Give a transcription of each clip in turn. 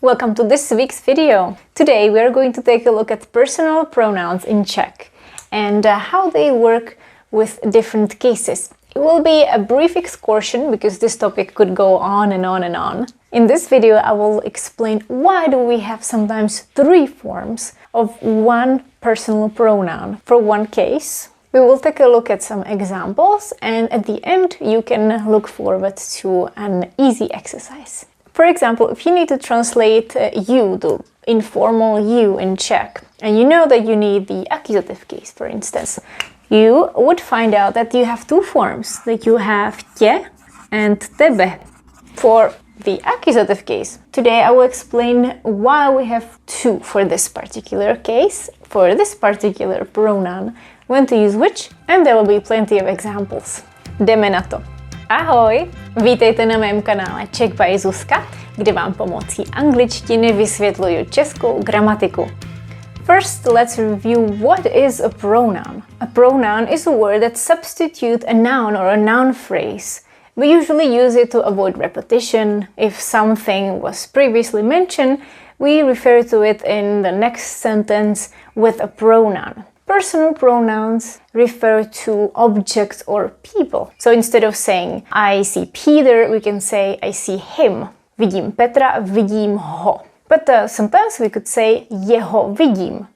Welcome to this week's video. Today we are going to take a look at personal pronouns in Czech and how they work with different cases. It will be a brief excursion because this topic could go on and on and on. In this video I will explain why do we have sometimes three forms of one personal pronoun for one case. We will take a look at some examples and at the end you can look forward to an easy exercise. For example, if you need to translate you, the informal you in Czech, and you know that you need the accusative case, for instance, you would find out that you have two forms, that you have tě and tebe for the accusative case. Today I will explain why we have two for this particular case, for this particular pronoun, when to use which, and there will be plenty of examples. Jdeme na to. Ahoj! Vítejte na mém kanále Czech by Zuzka, kde vám pomocí angličtiny vysvětluju českou gramatiku. First, let's review what is a pronoun. A pronoun is a word that substitutes a noun or a noun phrase. We usually use it to avoid repetition. If something was previously mentioned, we refer to it in the next sentence with a pronoun. Personal pronouns refer to objects or people. So instead of saying I see Peter, we can say I see him. Vidím Petra, vidím ho. But sometimes we could say jeho vidím.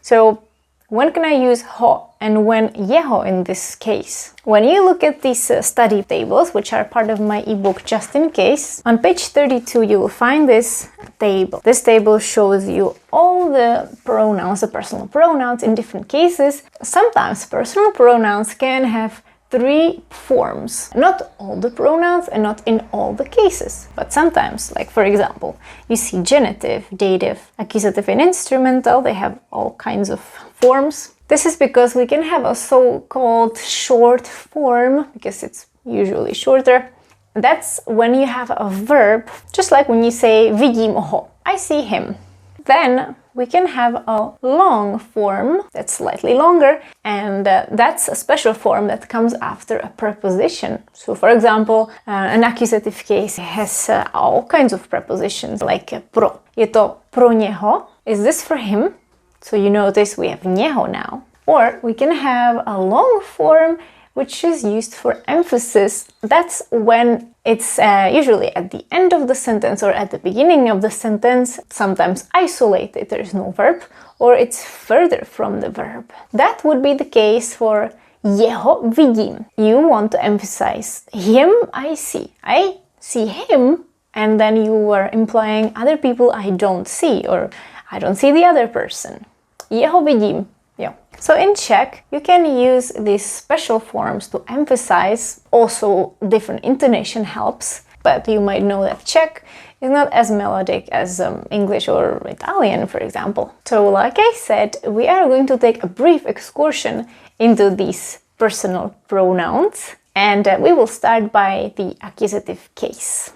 So when can I use ho and when jeho in this case? When you look at these study tables, which are part of my ebook Just in Case, on page 32 you will find this table. This table shows you all the pronouns, the personal pronouns in different cases. Sometimes personal pronouns can have three forms. Not all the pronouns and not in all the cases, but sometimes, like for example, you see genitive, dative, accusative and instrumental, they have all kinds of forms. This is because we can have a so-called short form, because it's usually shorter. That's when you have a verb, just like when you say vidím ho, I see him. Then we can have a long form that's slightly longer, and that's a special form that comes after a preposition. So for example, an accusative case has all kinds of prepositions, like pro. Je to pro něho. Is this for him? So you notice we have něho now. Or we can have a long form which is used for emphasis. That's when it's usually at the end of the sentence or at the beginning of the sentence, sometimes isolated, there is no verb, or it's further from the verb. That would be the case for jeho vidím. You want to emphasize him I see him, and then you are implying other people I don't see, or I don't see the other person. Jeho vidím. Yeah. So in Czech, you can use these special forms to emphasize. Also, different intonation helps, but you might know that Czech is not as melodic as English or Italian, for example. So like I said, we are going to take a brief excursion into these personal pronouns, and we will start by the accusative case.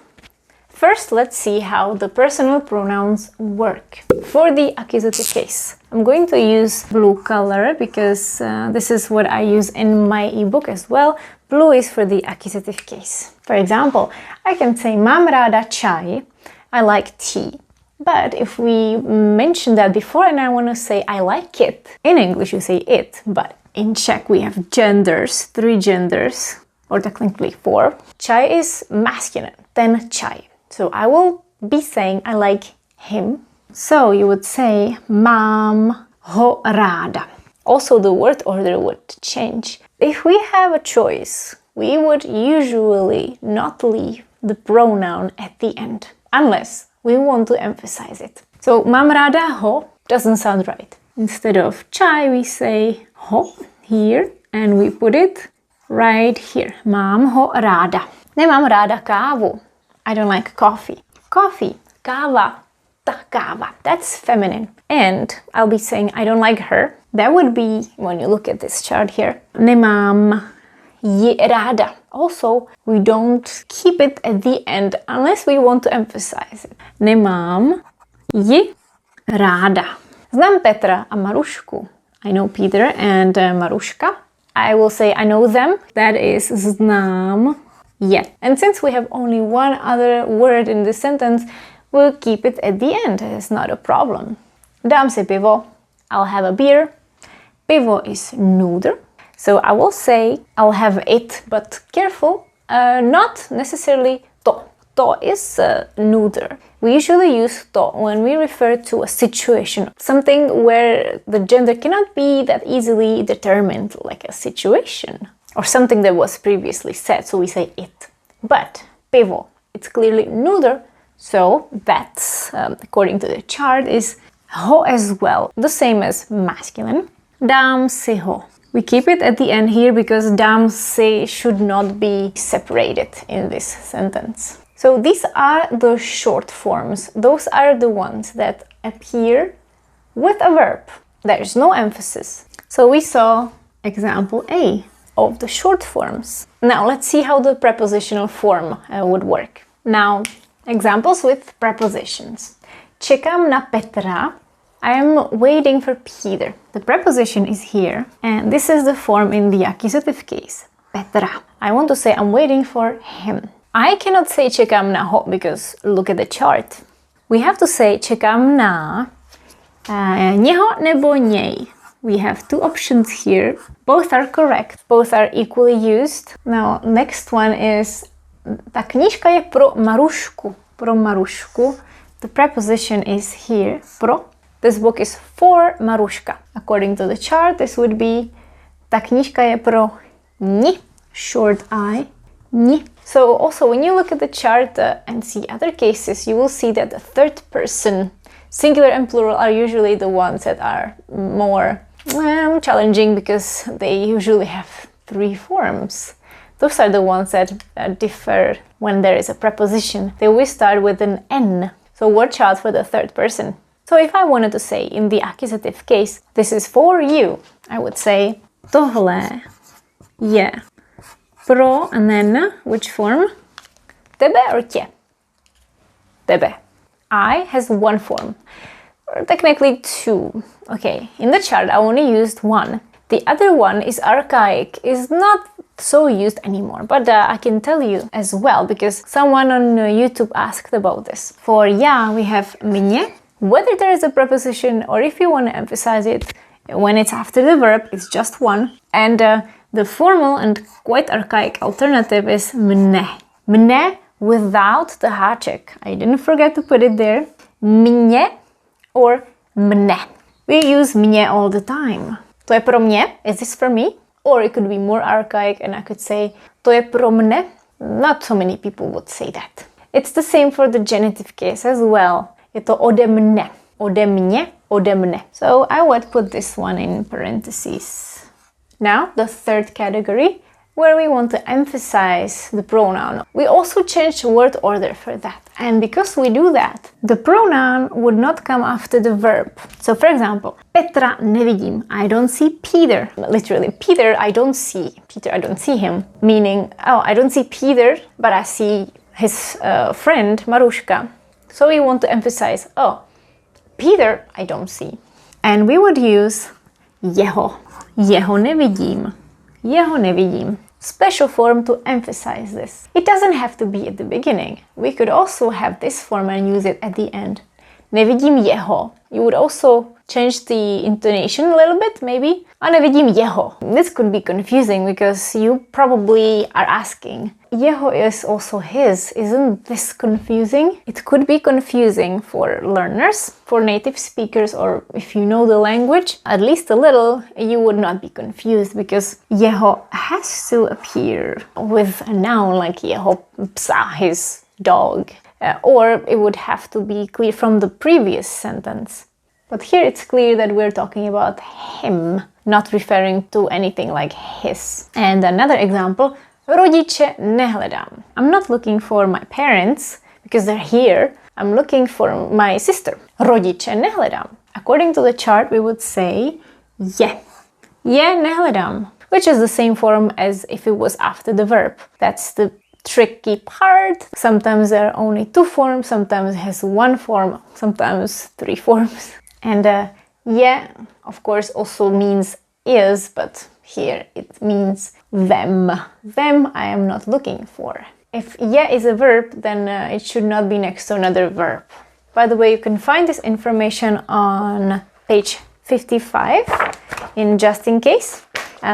First, let's see how the personal pronouns work. For the accusative case, I'm going to use blue color because this is what I use in my ebook as well. Blue is for the accusative case. For example, I can say mám ráda čaj, I like tea. But if we mention that before and I want to say I like it, in English you say it, but in Czech we have genders, three genders, or technically four. Čaj is masculine, then čaj. So I will be saying I like him. So you would say mám ho ráda. Also the word order would change. If we have a choice, we would usually not leave the pronoun at the end, unless we want to emphasize it. So mám ráda ho doesn't sound right. Instead of čaj, we say ho here, and we put it right here. Mám ho ráda. Nemám ráda kávu. I don't like coffee. Coffee, káva, ta káva. That's feminine. And I'll be saying I don't like her. That would be, when you look at this chart here, nemám ji ráda. Also, we don't keep it at the end unless we want to emphasize it. Nemám ji ráda. Znám Petra a Marušku. I know Peter and Maruška. I will say I know them. That is znám je. And since we have only one other word in this sentence, we'll keep it at the end. It's not a problem. Dám si pivo. I'll have a beer. Pivo is neuter. So I will say I'll have it, but careful, not necessarily to. To is neuter. We usually use to when we refer to a situation, something where the gender cannot be that easily determined, like a situation, or something that was previously said, so we say it. But pivo, it's clearly neuter, so that's, according to the chart, is ho as well, the same as masculine. Dám si ho. We keep it at the end here because dám si should not be separated in this sentence. So these are the short forms. Those are the ones that appear with a verb. There's no emphasis. So we saw example A of the short forms. Now let's see how the prepositional form would work. Now, examples with prepositions. Čekám na Petra. I am waiting for Peter. The preposition is here, and this is the form in the accusative case. Petra. I want to say I'm waiting for him. I cannot say čekám na ho because look at the chart. We have to say čekám na něho nebo něj. We have two options here. Both are correct. Both are equally used. Now, next one is ta knížka je pro Marušku. Pro Marušku. The preposition is here. Pro. This book is for Maruška. According to the chart, this would be ta knížka je pro ni. Short I. Ni. So also when you look at the chart and see other cases, you will see that the third person, singular and plural, are usually the ones that are more challenging because they usually have three forms. Those are the ones that differ when there is a preposition. They always start with an N. So watch out for the third person. So if I wanted to say in the accusative case, this is for you, I would say tohle je pro, and then which form? Tebe or tě? Tebe. I has one form. Or technically two. Okay, in the chart I only used one. The other one is archaic, is not so used anymore, but I can tell you as well because someone on YouTube asked about this. For ja we have mě. Whether there is a preposition or if you want to emphasize it, when it's after the verb, it's just one. And the formal and quite archaic alternative is mne. Mne without the háček. I didn't forget to put it there. Mně or mne. We use mně all the time. To je pro mě. Is this for me? Or it could be more archaic and I could say to je pro mne. Not so many people would say that. It's the same for the genitive case as well. Je to ode mne. Ode mě, ode mne. So I would put this one in parentheses. Now, the third category, where we want to emphasize the pronoun. We also change word order for that. And because we do that, the pronoun would not come after the verb. So for example, Petra nevidím. I don't see Peter. Literally, Peter, I don't see. Peter, I don't see him. Meaning, oh, I don't see Peter, but I see his friend, Maruška. So we want to emphasize, oh, Peter, I don't see. And we would use jeho. Jeho nevidím. Jeho nevidím. Special form to emphasize this. It doesn't have to be at the beginning. We could also have this form and use it at the end. Nevidím jeho. You would also change the intonation a little bit, maybe. A nevidím jeho. This could be confusing because you probably are asking, jeho is also his. Isn't this confusing? It could be confusing for learners, for native speakers, or if you know the language, at least a little, you would not be confused because jeho has to appear with a noun like jeho psa, his dog. Or it would have to be clear from the previous sentence. But here it's clear that we're talking about him, not referring to anything like his. And another example, rodiče nehledám. I'm not looking for my parents because they're here. I'm looking for my sister. Rodiče nehledám. According to the chart, we would say je. Je nehledám, which is the same form as if it was after the verb. That's the tricky part. Sometimes there are only two forms, sometimes it has one form, sometimes three forms. And je, of course, also means is, but here it means them. Them I am not looking for. If je is a verb, then it should not be next to another verb. By the way, you can find this information on page 55 in Just in Case.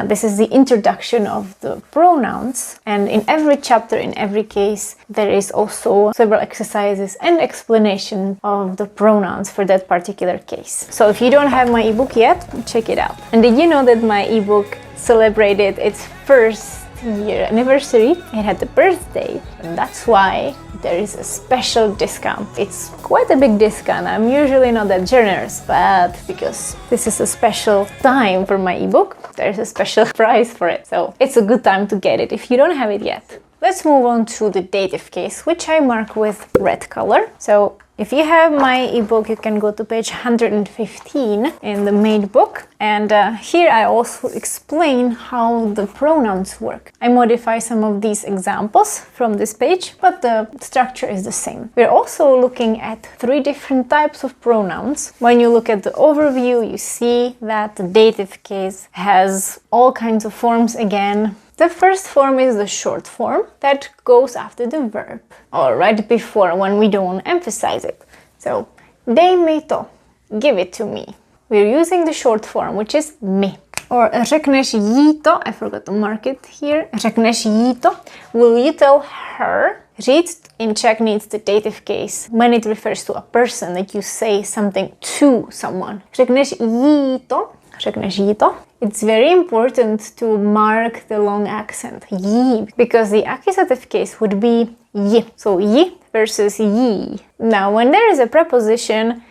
This is the introduction of the pronouns, and in every chapter, in every case, there is also several exercises and explanation of the pronouns for that particular case. So if you don't have my ebook yet, check it out. And did you know that my ebook celebrated its first year anniversary? It had a birthday, and that's why there is a special discount. It's quite a big discount. I'm usually not that generous, but because this is a special time for my ebook, there's a special price for it. So it's a good time to get it if you don't have it yet. Let's move on to the dative case, which I mark with red color. So if you have my ebook, you can go to page 115 in the main book. And here I also explain how the pronouns work. I modify some of these examples from this page, but the structure is the same. We're also looking at 3 different types of pronouns. When you look at the overview, you see that the dative case has all kinds of forms again. The first form is the short form that goes after the verb, or right before when we don't emphasize it. So, dej mi to, give it to me. We're using the short form, which is mi. Or řekneš jí to, I forgot to mark it here. Řekneš jí to, will you tell her? Říct in Czech needs the dative case when it refers to a person, that you say something to someone. Řekneš jí to, řekneš jí to. It's very important to mark the long accent, jí, because the accusative case would be j. So j versus jí. Now, when there is a preposition,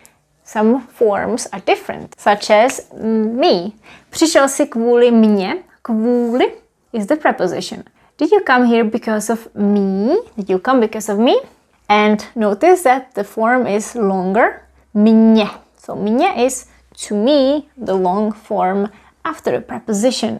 some forms are different, such as me. Přišel jsi kvůli mně. Kvůli is the preposition. Did you come here because of me? Did you come because of me? And notice that the form is longer, mně. So mně is to me, the long form after a preposition.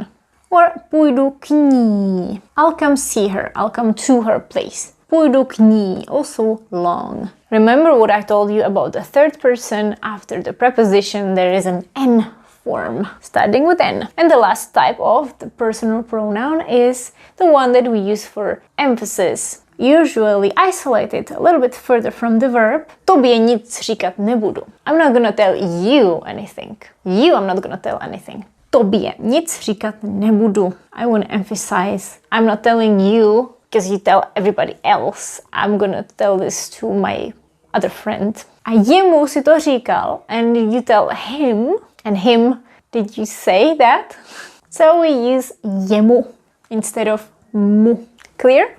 Or půjdu k ní. I'll come see her. I'll come to her place. Půjdu k ní, also long. Remember what I told you about the third person after the preposition, there is an N form, starting with N. And the last type of the personal pronoun is the one that we use for emphasis. Usually isolated a little bit further from the verb. Tobě nic říkat nebudu. I'm not gonna tell you anything. You, I'm not gonna tell anything. Tobě nic říkat nebudu. I want to emphasize, I'm not telling you because you tell everybody else. I'm gonna tell this to my other friend. A jemu si to říkal, and you tell him, and him, did you say that? So we use jemu instead of mu. Clear?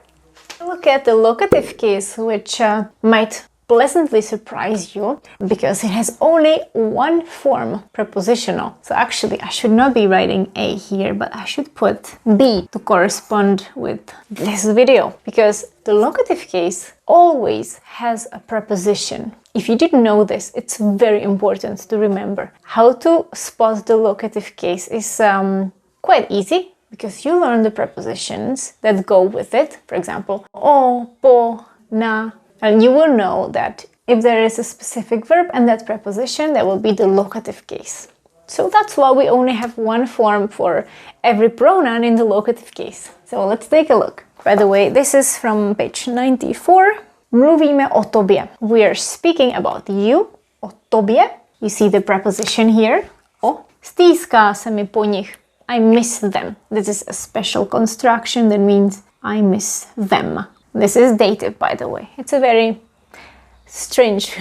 Look at the locative case, which might pleasantly surprise you because it has only one form, prepositional. So actually I should not be writing A here, but I should put B to correspond with this video, because the locative case always has a preposition. If you didn't know this, it's very important to remember. How to spot the locative case is quite easy, because you learn the prepositions that go with it. For example, o, po, na. And you will know that if there is a specific verb and that preposition, that will be the locative case. So that's why we only have one form for every pronoun in the locative case. So let's take a look. By the way, this is from page 94. Mluvíme o tobě. We are speaking about you, o tobě. You see the preposition here, o. Stýská se mi po nich. I miss them. This is a special construction that means I miss them. This is dative, by the way. It's a very strange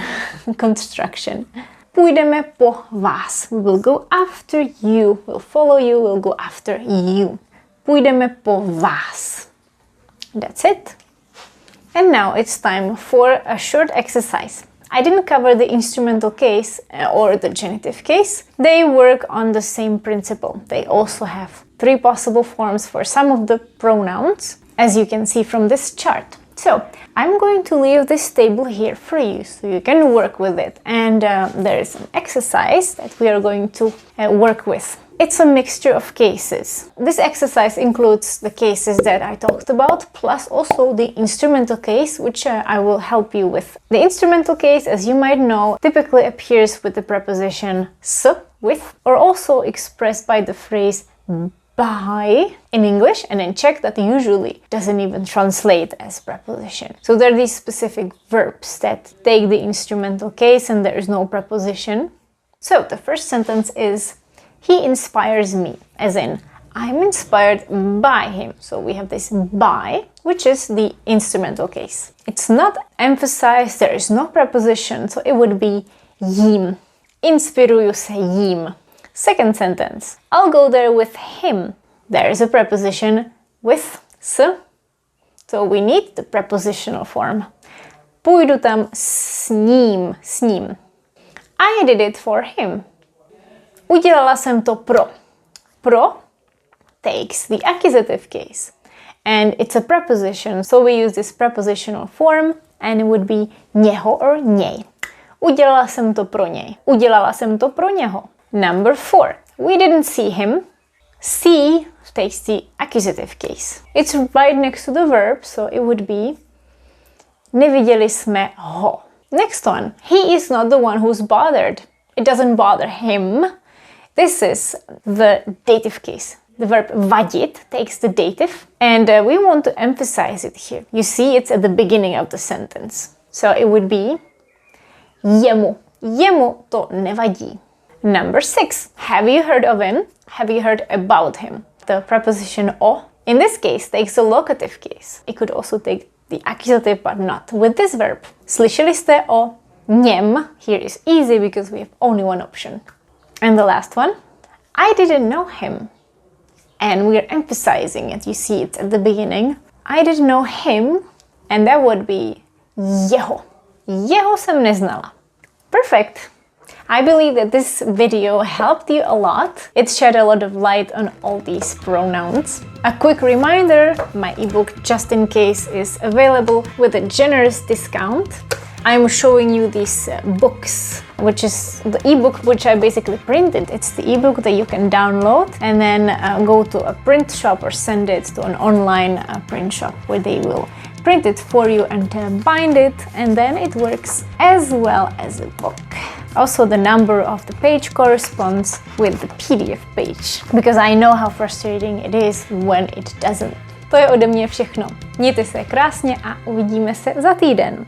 construction. Půjdeme po vás. We will go after you. We'll follow you. We'll go after you. Půjdeme po vás. That's it. And now it's time for a short exercise. I didn't cover the instrumental case or the genitive case. They work on the same principle. They also have 3 possible forms for some of the pronouns, as you can see from this chart. So I'm going to leave this table here for you so you can work with it. And there is an exercise that we are going to work with. It's a mixture of cases. This exercise includes the cases that I talked about, plus also the instrumental case, which I will help you with. The instrumental case, as you might know, typically appears with the preposition s, with, or also expressed by the phrase by in English, and in Czech that usually doesn't even translate as preposition. So there are these specific verbs that take the instrumental case and there is no preposition. So the first sentence is, he inspires me, as in, I'm inspired by him. So we have this by, which is the instrumental case. It's not emphasized, there is no preposition, so it would be jím. Inspiruju se jím. Second sentence, I'll go there with him. There is a preposition with s, so we need the prepositional form. Půjdu tam s ním. I did it for him. Udělala jsem to pro. Pro takes the accusative case. And it's a preposition, so we use this prepositional form and it would be něho or něj. Udělala jsem to pro něj. Udělala jsem to pro něho. Number 4. We didn't see him. See takes the accusative case. It's right next to the verb, so it would be neviděli jsme ho. Next one. He is not the one who's bothered. It doesn't bother him. This is the dative case. The verb vadit takes the dative, and we want to emphasize it here. You see, it's at the beginning of the sentence. So it would be jemu. Jemu to nevadí. Number 6. Have you heard of him? Have you heard about him? The preposition o, in this case, takes the locative case. It could also take the accusative, but not with this verb. Slyšeli jste o něm? Here is easy because we have only one option. And the last one. I didn't know him. And we're emphasizing it. You see it at the beginning. I didn't know him. And that would be jeho. Jeho jsem neznala. Perfect. I believe that this video helped you a lot. It shed a lot of light on all these pronouns. A quick reminder, my ebook Just in Case is available with a generous discount. I'm showing you these books, which is the ebook which I basically printed. It's the ebook that you can download and then go to a print shop or send it to an online print shop where they will print it for you and bind it, and then it works as well as a book. Also, the number of the page corresponds with the PDF page, because I know how frustrating it is when it doesn't. To je ode mě všechno. Mějte se krásně a uvidíme se za týden.